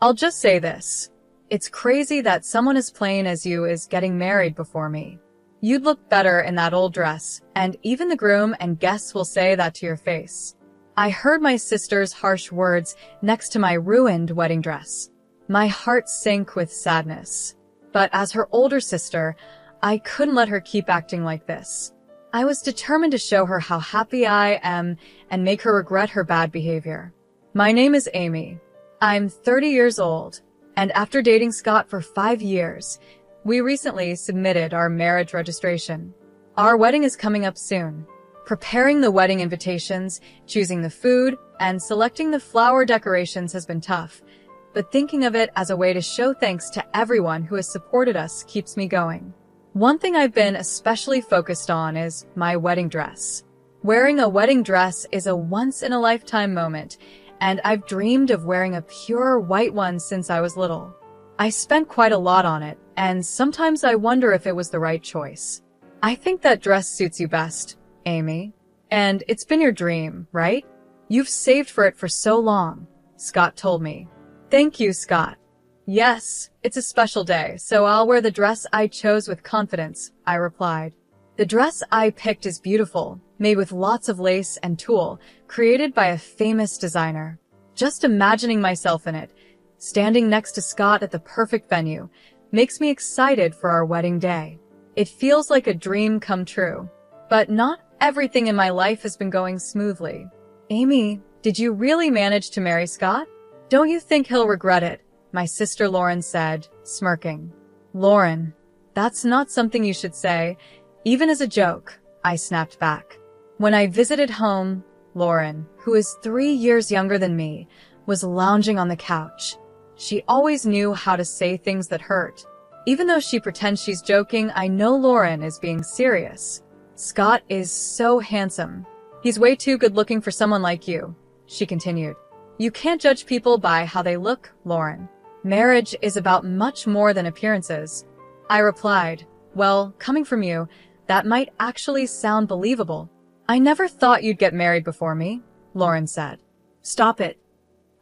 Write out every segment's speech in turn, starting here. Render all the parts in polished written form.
I'll just say this. It's crazy that someone as plain as you is getting married before me. You'd look better in that old dress, and even the groom and guests will say that to your face. I heard my sister's harsh words next to my ruined wedding dress. My heart sank with sadness. But as her older sister, I couldn't let her keep acting like this. I was determined to show her how happy I am and make her regret her bad behavior. My name is Amy. I'm 30 years old, and after dating Scott for 5 years, we recently submitted our marriage registration. Our wedding is coming up soon. Preparing the wedding invitations, choosing the food, and selecting the flower decorations has been tough, but thinking of it as a way to show thanks to everyone who has supported us keeps me going. One thing I've been especially focused on is my wedding dress. Wearing a wedding dress is a once-in-a-lifetime moment, and I've dreamed of wearing a pure white one since I was little. I spent quite a lot on it, and sometimes I wonder if it was the right choice. I think that dress suits you best, Amy. And it's been your dream, right? You've saved for it for so long, Scott told me. Thank you, Scott. Yes, it's a special day, so I'll wear the dress I chose with confidence, I replied. The dress I picked is beautiful, made with lots of lace and tulle, created by a famous designer. Just imagining myself in it, standing next to Scott at the perfect venue, makes me excited for our wedding day. It feels like a dream come true. But not everything in my life has been going smoothly. Amy, did you really manage to marry Scott? Don't you think he'll regret it? My sister Lauren said, smirking. Lauren, that's not something you should say, even as a joke, I snapped back. When I visited home, Lauren, who is 3 years younger than me, was lounging on the couch. She always knew how to say things that hurt. Even though she pretends she's joking, I know Lauren is being serious. Scott is so handsome. He's way too good looking for someone like you, she continued. You can't judge people by how they look, Lauren. Marriage is about much more than appearances. I replied, well, coming from you, that might actually sound believable. I never thought you'd get married before me, Lauren said. Stop it,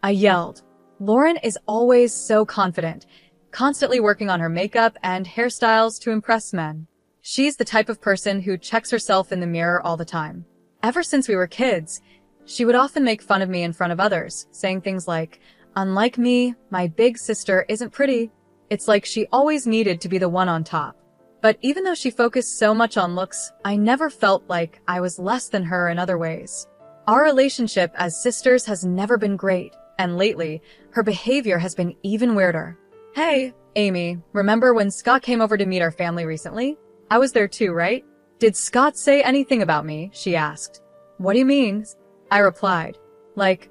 I yelled. Lauren is always so confident, constantly working on her makeup and hairstyles to impress men. She's the type of person who checks herself in the mirror all the time. Ever since we were kids, she would often make fun of me in front of others, saying things like, unlike me, my big sister isn't pretty. It's like she always needed to be the one on top. But even though she focused so much on looks, I never felt like I was less than her in other ways. Our relationship as sisters has never been great, and lately, her behavior has been even weirder. Hey, Amy, remember when Scott came over to meet our family recently? I was there too, right? Did Scott say anything about me? She asked. What do you mean? I replied. Like,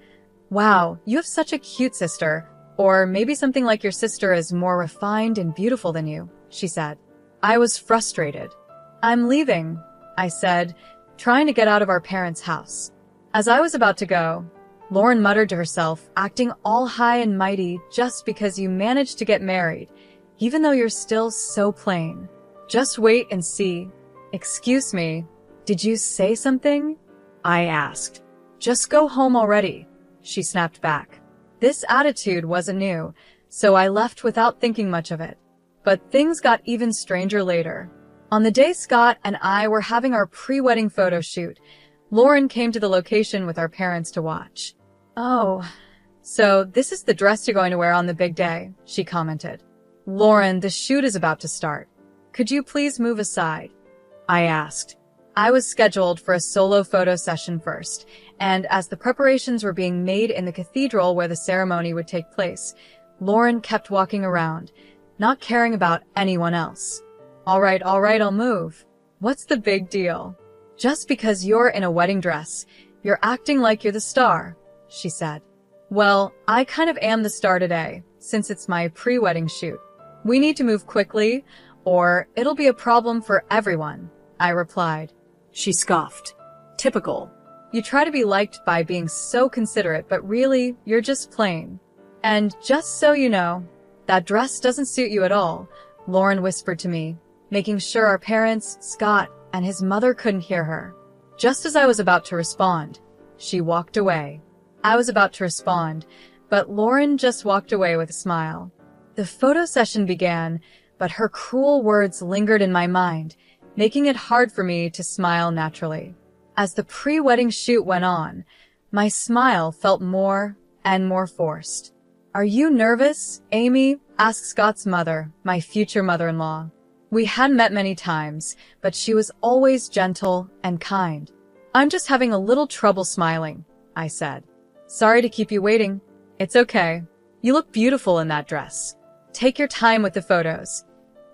wow, you have such a cute sister. Or maybe something like your sister is more refined and beautiful than you, she said. I was frustrated. I'm leaving, I said, trying to get out of our parents' house. As I was about to go, Lauren muttered to herself, acting all high and mighty just because you managed to get married, even though you're still so plain. Just wait and see. Excuse me, did you say something? I asked. Just go home already, she snapped back. This attitude wasn't new, so I left without thinking much of it. But things got even stranger later. On the day Scott and I were having our pre-wedding photo shoot, Lauren came to the location with our parents to watch. Oh, so this is the dress you're going to wear on the big day, she commented. Lauren, the shoot is about to start. Could you please move aside? I asked. I was scheduled for a solo photo session first, and as the preparations were being made in the cathedral where the ceremony would take place, Lauren kept walking around, not caring about anyone else. All right, I'll move. What's the big deal? Just because you're in a wedding dress, you're acting like you're the star, she said. Well, I kind of am the star today, since it's my pre-wedding shoot. We need to move quickly, or it'll be a problem for everyone, I replied. She scoffed. Typical. You try to be liked by being so considerate, but really, you're just plain. And just so you know, that dress doesn't suit you at all, Lauren whispered to me, making sure our parents, Scott, and his mother couldn't hear her. Just as I was about to respond, she walked away. I was about to respond, But Lauren just walked away with a smile. The photo session began, but her cruel words lingered in my mind, making it hard for me to smile naturally. As the pre-wedding shoot went on, my smile felt more and more forced. "Are you nervous, Amy?" asked Scott's mother, my future mother-in-law. We hadn't met many times, but she was always gentle and kind. "I'm just having a little trouble smiling," I said. "Sorry to keep you waiting." "It's okay. You look beautiful in that dress. Take your time with the photos.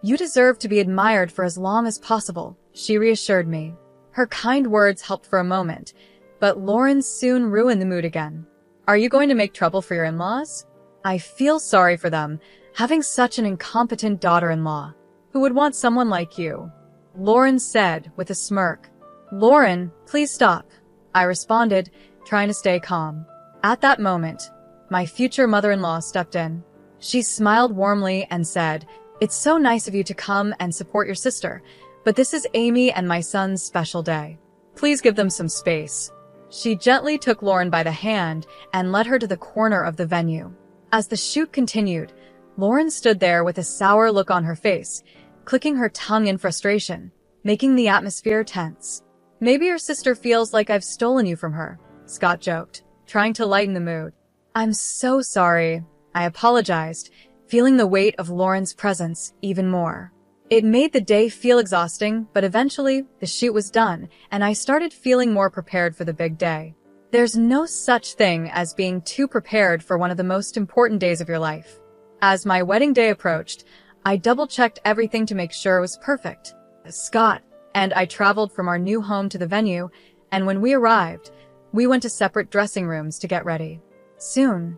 You deserve to be admired for as long as possible," she reassured me. Her kind words helped for a moment, but Lauren soon ruined the mood again. "Are you going to make trouble for your in-laws?" "I feel sorry for them, having such an incompetent daughter-in-law. Who would want someone like you?" Lauren said with a smirk. "Lauren, please stop," I responded, trying to stay calm. At that moment, my future mother-in-law stepped in. She smiled warmly and said, "It's so nice of you to come and support your sister, but this is Amy and my son's special day. Please give them some space." She gently took Lauren by the hand and led her to the corner of the venue. As the shoot continued, Lauren stood there with a sour look on her face, clicking her tongue in frustration, making the atmosphere tense. "Maybe your sister feels like I've stolen you from her," Scott joked, trying to lighten the mood. "I'm so sorry," I apologized, feeling the weight of Lauren's presence even more. It made the day feel exhausting, but eventually the shoot was done, and I started feeling more prepared for the big day. There's no such thing as being too prepared for one of the most important days of your life. As my wedding day approached, I double-checked everything to make sure it was perfect. Scott and I traveled from our new home to the venue, and when we arrived, we went to separate dressing rooms to get ready. Soon,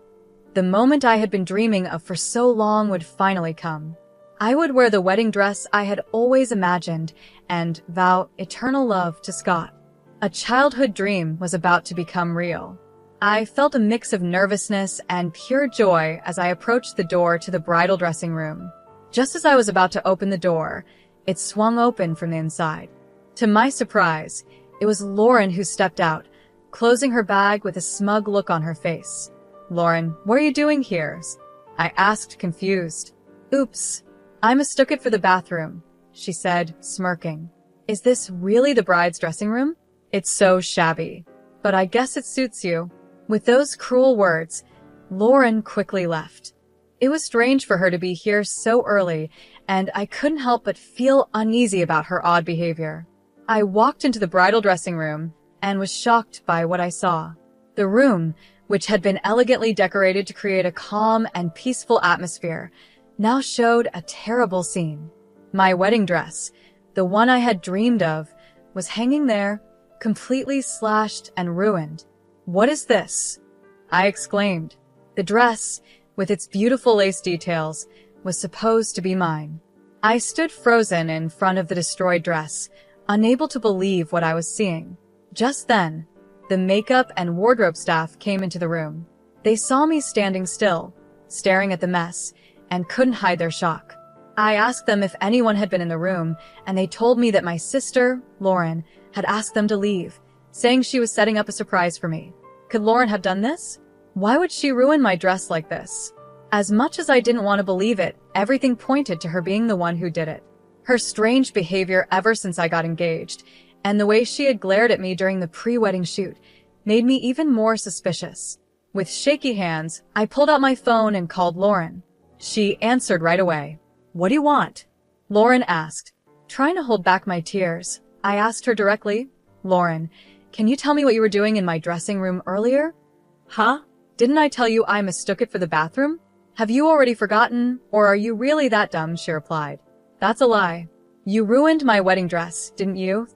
the moment I had been dreaming of for so long would finally come. I would wear the wedding dress I had always imagined and vow eternal love to Scott. A childhood dream was about to become real. I felt a mix of nervousness and pure joy as I approached the door to the bridal dressing room. Just as I was about to open the door, it swung open from the inside. To my surprise, it was Lauren who stepped out, closing her bag with a smug look on her face. "Lauren, what are you doing here?" I asked, confused. "Oops, I mistook it for the bathroom," she said, smirking. "Is this really the bride's dressing room? It's so shabby, but I guess it suits you." With those cruel words, Lauren quickly left. It was strange for her to be here so early, and I couldn't help but feel uneasy about her odd behavior. I walked into the bridal dressing room and was shocked by what I saw. The room, which had been elegantly decorated to create a calm and peaceful atmosphere, now showed a terrible scene. My wedding dress, the one I had dreamed of, was hanging there, completely slashed and ruined. "What is this?" I exclaimed. The dress, with its beautiful lace details, was supposed to be mine. I stood frozen in front of the destroyed dress, unable to believe what I was seeing. Just then, the makeup and wardrobe staff came into the room. They saw me standing still, staring at the mess, and couldn't hide their shock. I asked them if anyone had been in the room, and they told me that my sister, Lauren, had asked them to leave, saying she was setting up a surprise for me. Could Lauren have done this? Why would she ruin my dress like this? As much as I didn't want to believe it, everything pointed to her being the one who did it. Her strange behavior ever since I got engaged, and the way she had glared at me during the pre-wedding shoot, made me even more suspicious. With shaky hands, I pulled out my phone and called Lauren. She answered right away. "What do you want?" Lauren asked. Trying to hold back my tears, I asked her directly, "Lauren, can you tell me what you were doing in my dressing room earlier?" "Huh? Didn't I tell you I mistook it for the bathroom? Have you already forgotten, or are you really that dumb?" she replied. "That's a lie. You ruined my wedding dress, didn't you?"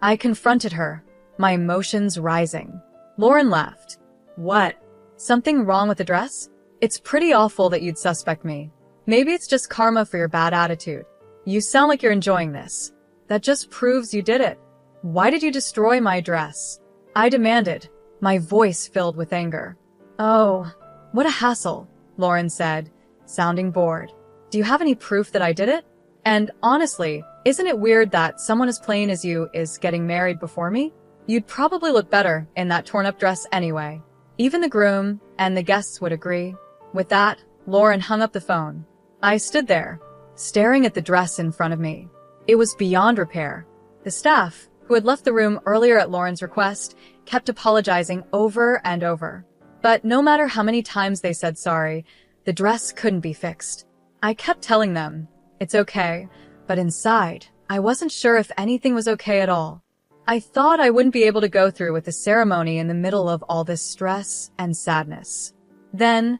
I confronted her, my emotions rising. Lauren laughed. "What? Something wrong with the dress? It's pretty awful that you'd suspect me. Maybe it's just karma for your bad attitude. You sound like you're enjoying this. That just proves you did it. Why did you destroy my dress?" I demanded, my voice filled with anger. "Oh, what a hassle," Lauren said, sounding bored. "Do you have any proof that I did it? And honestly, isn't it weird that someone as plain as you is getting married before me? You'd probably look better in that torn-up dress anyway." Even the groom and the guests would agree. With that, Lauren hung up the phone. I stood there, staring at the dress in front of me. It was beyond repair. The staff, who had left the room earlier at Lauren's request, kept apologizing over and over. But no matter how many times they said sorry, the dress couldn't be fixed. I kept telling them, it's okay, but inside, I wasn't sure if anything was okay at all. I thought I wouldn't be able to go through with the ceremony in the middle of all this stress and sadness. Then,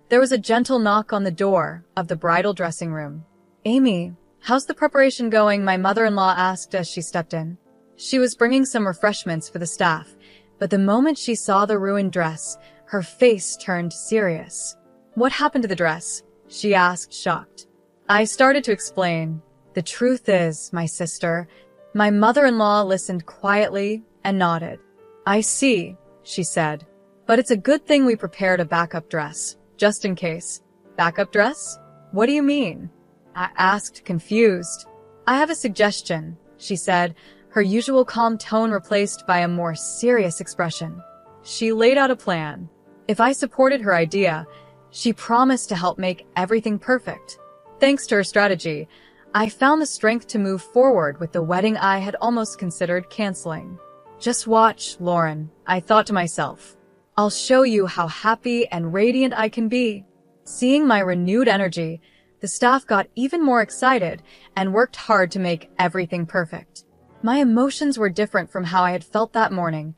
there was a gentle knock on the door of the bridal dressing room. Amy, how's the preparation going? My mother-in-law asked as she stepped in. She was bringing some refreshments for the staff, but the moment she saw the ruined dress, her face turned serious. What happened to the dress? She asked, shocked. I started to explain. The truth is, my sister, my mother-in-law listened quietly and nodded. I see, she said. But it's a good thing we prepared a backup dress, just in case. Backup dress? What do you mean? I asked, confused. I have a suggestion, she said, her usual calm tone replaced by a more serious expression. She laid out a plan. If I supported her idea, she promised to help make everything perfect. Thanks to her strategy, I found the strength to move forward with the wedding I had almost considered canceling. Just watch, Lauren, I thought to myself. I'll show you how happy and radiant I can be. Seeing my renewed energy, the staff got even more excited and worked hard to make everything perfect. My emotions were different from how I had felt that morning.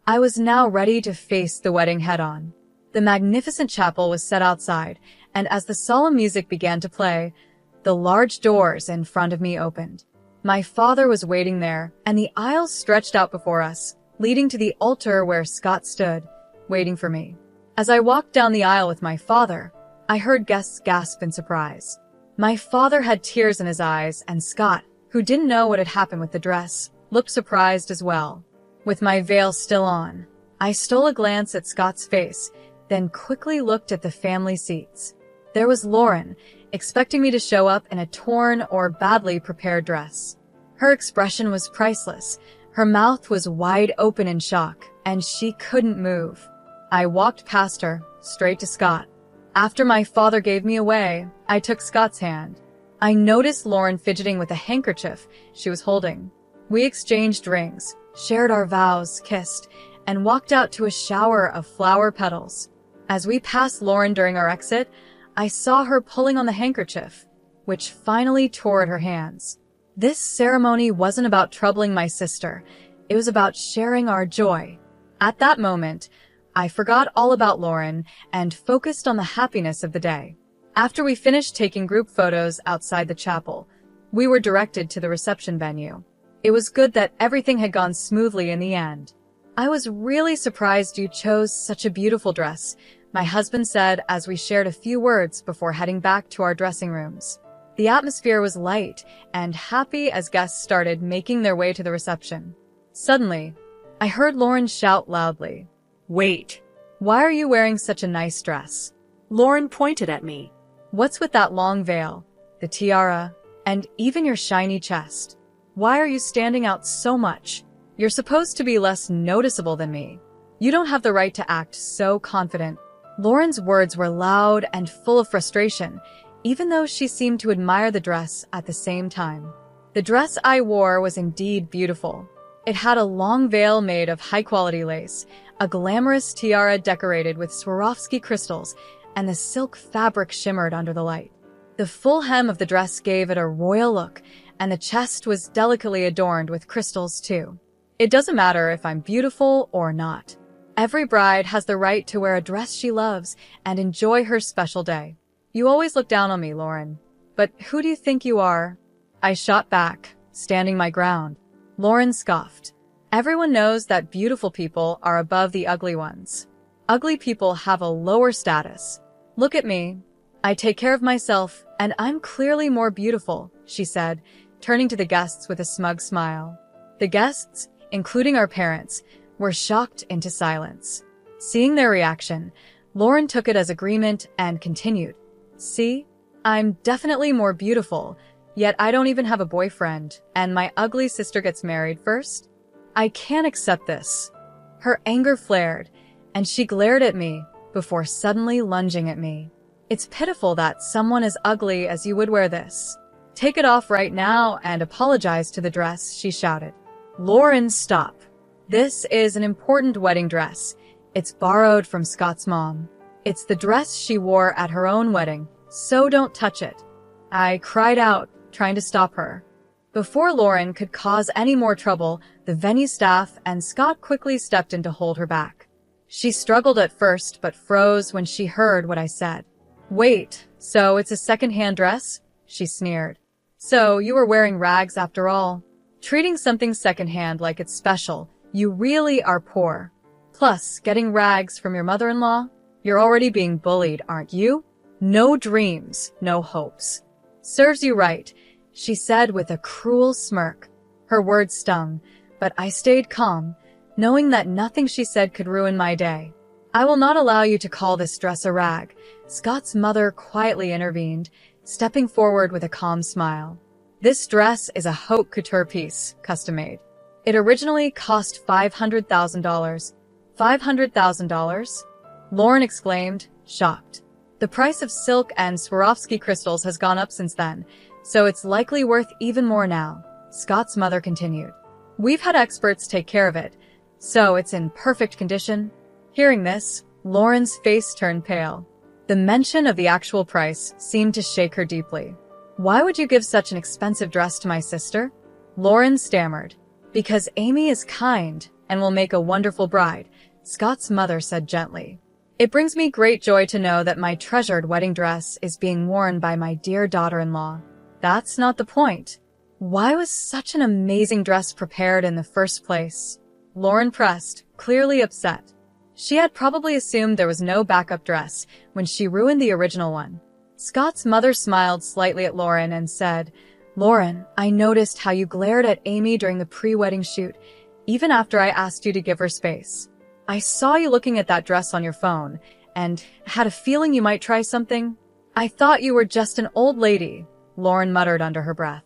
I was now ready to face the wedding head-on. The magnificent chapel was set outside, and as the solemn music began to play, the large doors in front of me opened. My father was waiting there, and the aisles stretched out before us, leading to the altar where Scott stood, waiting for me. As I walked down the aisle with my father, I heard guests gasp in surprise. My father had tears in his eyes, and Scott, who didn't know what had happened with the dress, looked surprised as well. With my veil still on, I stole a glance at Scott's face, then quickly looked at the family seats. There was Lauren, expecting me to show up in a torn or badly prepared dress. Her expression was priceless. Her mouth was wide open in shock, and she couldn't move. I walked past her, straight to Scott. After my father gave me away, I took Scott's hand. I noticed Lauren fidgeting with a handkerchief she was holding. We exchanged rings, shared our vows, kissed, and walked out to a shower of flower petals. As we passed Lauren during our exit, I saw her pulling on the handkerchief, which finally tore at her hands. This ceremony wasn't about troubling my sister. It was about sharing our joy. At that moment, I forgot all about Lauren and focused on the happiness of the day. After we finished taking group photos outside the chapel, we were directed to the reception venue. It was good that everything had gone smoothly in the end. I was really surprised you chose such a beautiful dress, my husband said as we shared a few words before heading back to our dressing rooms. The atmosphere was light and happy as guests started making their way to the reception. Suddenly, I heard Lauren shout loudly, "Wait! Why are you wearing such a nice dress?" Lauren pointed at me. "What's with that long veil, the tiara, and even your shiny chest? Why are you standing out so much? You're supposed to be less noticeable than me. You don't have the right to act so confident." Lauren's words were loud and full of frustration, even though she seemed to admire the dress at the same time. The dress I wore was indeed beautiful. It had a long veil made of high-quality lace, a glamorous tiara decorated with Swarovski crystals, and the silk fabric shimmered under the light. The full hem of the dress gave it a royal look, and the chest was delicately adorned with crystals too. It doesn't matter if I'm beautiful or not. Every bride has the right to wear a dress she loves and enjoy her special day. You always look down on me, Lauren. But who do you think you are? I shot back, standing my ground. Lauren scoffed. Everyone knows that beautiful people are above the ugly ones. Ugly people have a lower status. Look at me. I take care of myself, and I'm clearly more beautiful, she said, turning to the guests with a smug smile. The guests, including our parents, were shocked into silence. Seeing their reaction, Lauren took it as agreement and continued. See? I'm definitely more beautiful, yet I don't even have a boyfriend, and my ugly sister gets married first? I can't accept this. Her anger flared, and she glared at me before suddenly lunging at me. It's pitiful that someone as ugly as you would wear this. Take it off right now and apologize to the dress, she shouted. Lauren, stop. This is an important wedding dress. It's borrowed from Scott's mom. It's the dress she wore at her own wedding, so don't touch it. I cried out, trying to stop her. Before Lauren could cause any more trouble, the venue staff and Scott quickly stepped in to hold her back. She struggled at first, but froze when she heard what I said. Wait, so it's a second-hand dress? She sneered. So you were wearing rags after all? Treating something second-hand like it's special, you really are poor. Plus, getting rags from your mother-in-law? You're already being bullied, aren't you? No dreams, no hopes. Serves you right, she said with a cruel smirk. Her words stung, but I stayed calm, knowing that nothing she said could ruin my day. I will not allow you to call this dress a rag, Scott's mother quietly intervened, stepping forward with a calm smile. This dress is a haute couture piece, custom-made. It originally cost $500,000. $500,000? Lauren exclaimed, shocked. The price of silk and Swarovski crystals has gone up since then, so it's likely worth even more now, Scott's mother continued. We've had experts take care of it, so it's in perfect condition. Hearing this, Lauren's face turned pale. The mention of the actual price seemed to shake her deeply. Why would you give such an expensive dress to my sister? Lauren stammered. Because Amy is kind and will make a wonderful bride, Scott's mother said gently. It brings me great joy to know that my treasured wedding dress is being worn by my dear daughter-in-law. That's not the point. Why was such an amazing dress prepared in the first place? Lauren pressed, clearly upset. She had probably assumed there was no backup dress when she ruined the original one. Scott's mother smiled slightly at Lauren and said, Lauren, I noticed how you glared at Amy during the pre-wedding shoot, even after I asked you to give her space. I saw you looking at that dress on your phone and had a feeling you might try something. I thought you were just an old lady, Lauren muttered under her breath.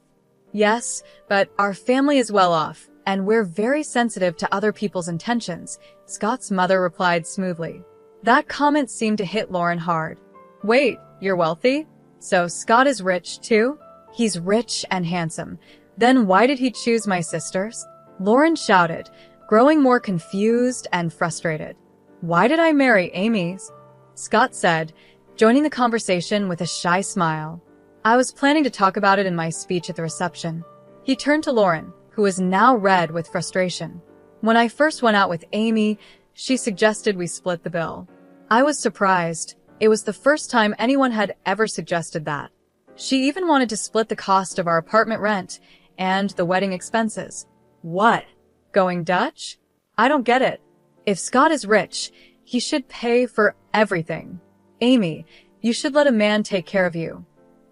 Yes, but our family is well off, and we're very sensitive to other people's intentions, Scott's mother replied smoothly. That comment seemed to hit Lauren hard. Wait, you're wealthy? So Scott is rich too? He's rich and handsome. Then why did he choose my sisters? Lauren shouted, growing more confused and frustrated. Why did I marry Amy's? Scott said, joining the conversation with a shy smile. I was planning to talk about it in my speech at the reception. He turned to Lauren, who was now red with frustration. When I first went out with Amy, she suggested we split the bill. I was surprised. It was the first time anyone had ever suggested that. She even wanted to split the cost of our apartment rent and the wedding expenses. What? Going Dutch? I don't get it. If Scott is rich, he should pay for everything. Amy, you should let a man take care of you.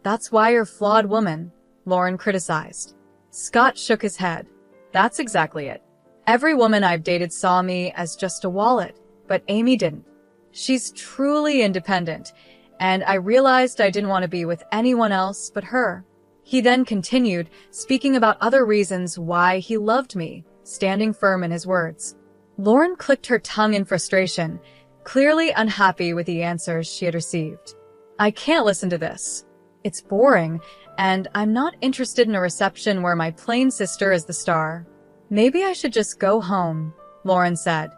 That's why you're a flawed woman, Lauren criticized. Scott shook his head. That's exactly it. Every woman I've dated saw me as just a wallet, but Amy didn't. She's truly independent, and I realized I didn't want to be with anyone else but her. He then continued, speaking about other reasons why he loved me, standing firm in his words. Lauren clicked her tongue in frustration, clearly unhappy with the answers she had received. I can't listen to this. It's boring, and I'm not interested in a reception where my plain sister is the star. Maybe I should just go home, Lauren said,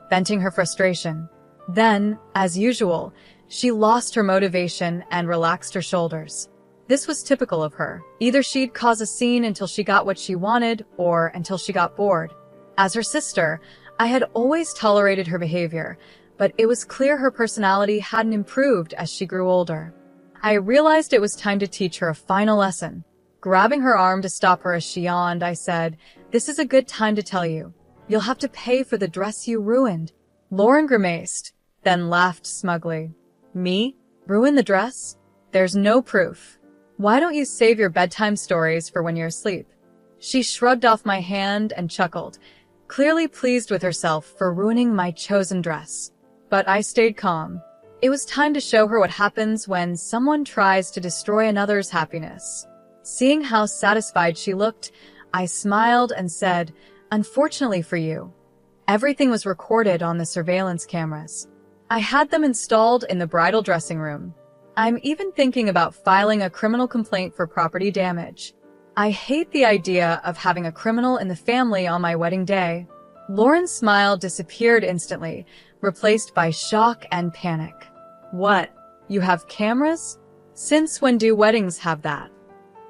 venting her frustration. Then, as usual, she lost her motivation and relaxed her shoulders. This was typical of her. Either she'd cause a scene until she got what she wanted, or until she got bored. As her sister, I had always tolerated her behavior, but it was clear her personality hadn't improved as she grew older. I realized it was time to teach her a final lesson. Grabbing her arm to stop her as she yawned, I said, "This is a good time to tell you. You'll have to pay for the dress you ruined." Lauren grimaced, then laughed smugly. Me? Ruin the dress? There's no proof. Why don't you save your bedtime stories for when you're asleep? She shrugged off my hand and chuckled, clearly pleased with herself for ruining my chosen dress. But I stayed calm. It was time to show her what happens when someone tries to destroy another's happiness. Seeing how satisfied she looked, I smiled and said, "Unfortunately for you, Everything was recorded on the surveillance cameras. I had them installed in the bridal dressing room. I'm even thinking about filing a criminal complaint for property damage. I hate the idea of having a criminal in the family on my wedding day. Lauren's smile disappeared instantly, replaced by shock and panic. What? You have cameras? Since when do weddings have that?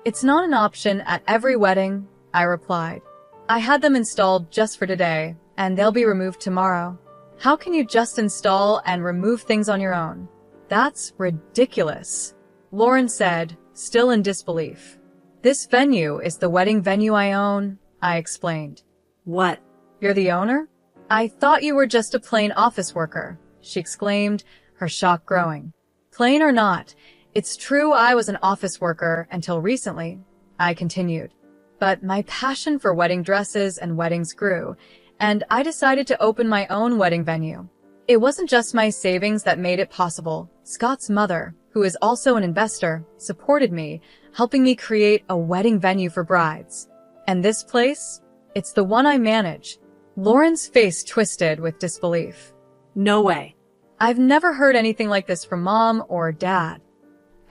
It's not an option at every wedding, I replied. I had them installed just for today, and they'll be removed tomorrow. How can you just install and remove things on your own? That's ridiculous, Lauren said, still in disbelief. This venue is the wedding venue I own, I explained. What? You're the owner? I thought you were just a plain office worker, she exclaimed, her shock growing. Plain or not, it's true I was an office worker until recently, I continued. But my passion for wedding dresses and weddings grew, and I decided to open my own wedding venue. It wasn't just my savings that made it possible. Scott's mother, who is also an investor, supported me, helping me create a wedding venue for brides. And this place? It's the one I manage. Lauren's face twisted with disbelief. No way. I've never heard anything like this from Mom or Dad.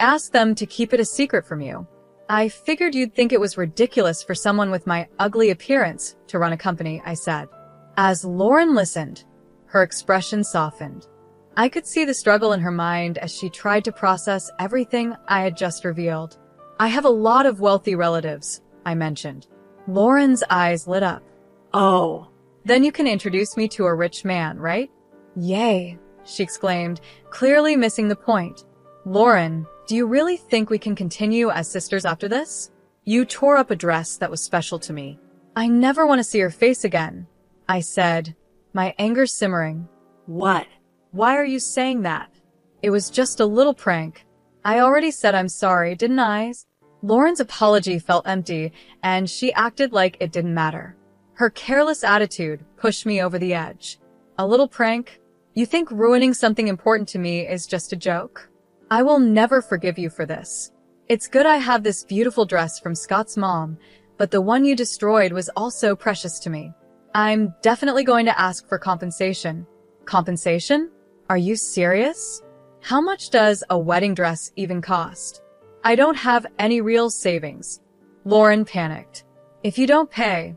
Ask them to keep it a secret from you. I figured you'd think it was ridiculous for someone with my ugly appearance to run a company, I said. As Lauren listened, her expression softened. I could see the struggle in her mind as she tried to process everything I had just revealed. I have a lot of wealthy relatives, I mentioned. Lauren's eyes lit up. Oh. Then you can introduce me to a rich man, right? Yay, she exclaimed, clearly missing the point. Lauren, do you really think we can continue as sisters after this? You tore up a dress that was special to me. I never want to see your face again, I said, my anger simmering. What? Why are you saying that? It was just a little prank. I already said I'm sorry, didn't I? Lauren's apology felt empty, and she acted like it didn't matter. Her careless attitude pushed me over the edge. A little prank? You think ruining something important to me is just a joke? I will never forgive you for this. It's good I have this beautiful dress from Scott's mom, but the one you destroyed was also precious to me. I'm definitely going to ask for compensation. Compensation? Are you serious? How much does a wedding dress even cost? I don't have any real savings. Lauren panicked. If you don't pay,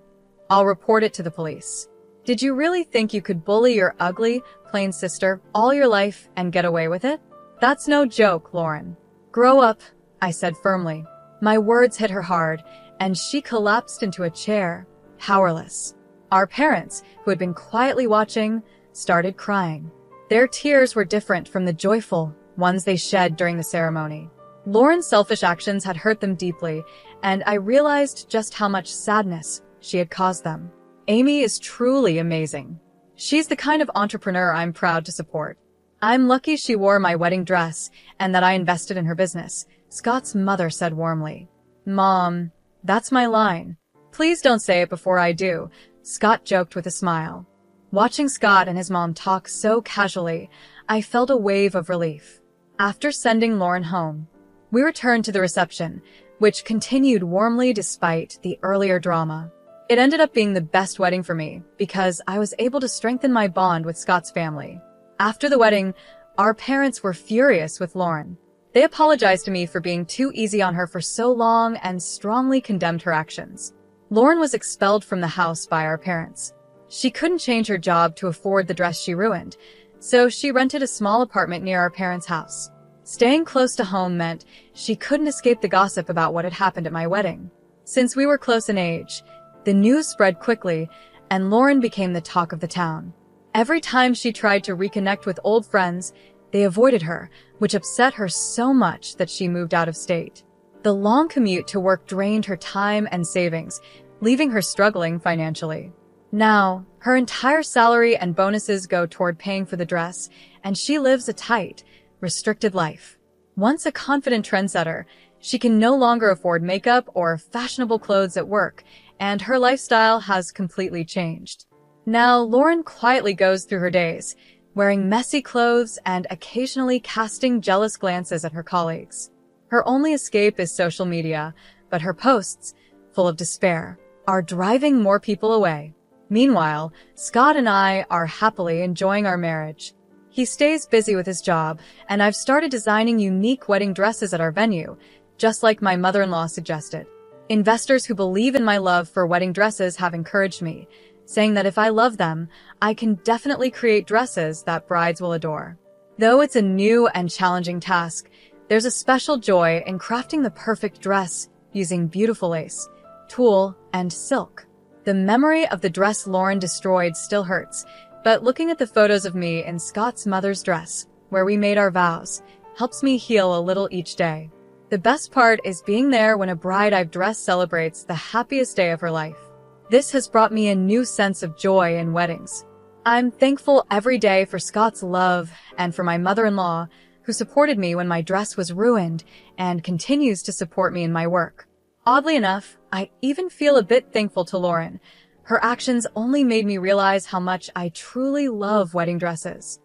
I'll report it to the police. Did you really think you could bully your ugly, plain sister all your life and get away with it? That's no joke, Lauren. Grow up, I said firmly. My words hit her hard, and she collapsed into a chair, powerless. Our parents, who had been quietly watching, started crying. Their tears were different from the joyful ones they shed during the ceremony. Lauren's selfish actions had hurt them deeply, and I realized just how much sadness she had caused them. Amy is truly amazing. She's the kind of entrepreneur I'm proud to support. I'm lucky she wore my wedding dress and that I invested in her business, Scott's mother said warmly. Mom, that's my line. Please don't say it before I do, Scott joked with a smile. Watching Scott and his mom talk so casually, I felt a wave of relief. After sending Lauren home, we returned to the reception, which continued warmly despite the earlier drama. It ended up being the best wedding for me because I was able to strengthen my bond with Scott's family. After the wedding, our parents were furious with Lauren. They apologized to me for being too easy on her for so long and strongly condemned her actions. Lauren was expelled from the house by our parents. She couldn't change her job to afford the dress she ruined, so she rented a small apartment near our parents' house. Staying close to home meant she couldn't escape the gossip about what had happened at my wedding. Since we were close in age, the news spread quickly, and Lauren became the talk of the town. Every time she tried to reconnect with old friends, they avoided her, which upset her so much that she moved out of state. The long commute to work drained her time and savings, leaving her struggling financially. Now, her entire salary and bonuses go toward paying for the dress, and she lives a tight, restricted life. Once a confident trendsetter, she can no longer afford makeup or fashionable clothes at work, and her lifestyle has completely changed. Now, Lauren quietly goes through her days, wearing messy clothes and occasionally casting jealous glances at her colleagues. Her only escape is social media, but her posts, full of despair, are driving more people away. Meanwhile, Scott and I are happily enjoying our marriage. He stays busy with his job, and I've started designing unique wedding dresses at our venue, just like my mother-in-law suggested. Investors who believe in my love for wedding dresses have encouraged me, saying that if I love them, I can definitely create dresses that brides will adore. Though it's a new and challenging task, there's a special joy in crafting the perfect dress using beautiful lace, tulle, and silk. The memory of the dress Lauren destroyed still hurts, but looking at the photos of me in Scott's mother's dress, where we made our vows, helps me heal a little each day. The best part is being there when a bride I've dressed celebrates the happiest day of her life. This has brought me a new sense of joy in weddings. I'm thankful every day for Scott's love and for my mother-in-law, who supported me when my dress was ruined and continues to support me in my work. Oddly enough, I even feel a bit thankful to Lauren. Her actions only made me realize how much I truly love wedding dresses.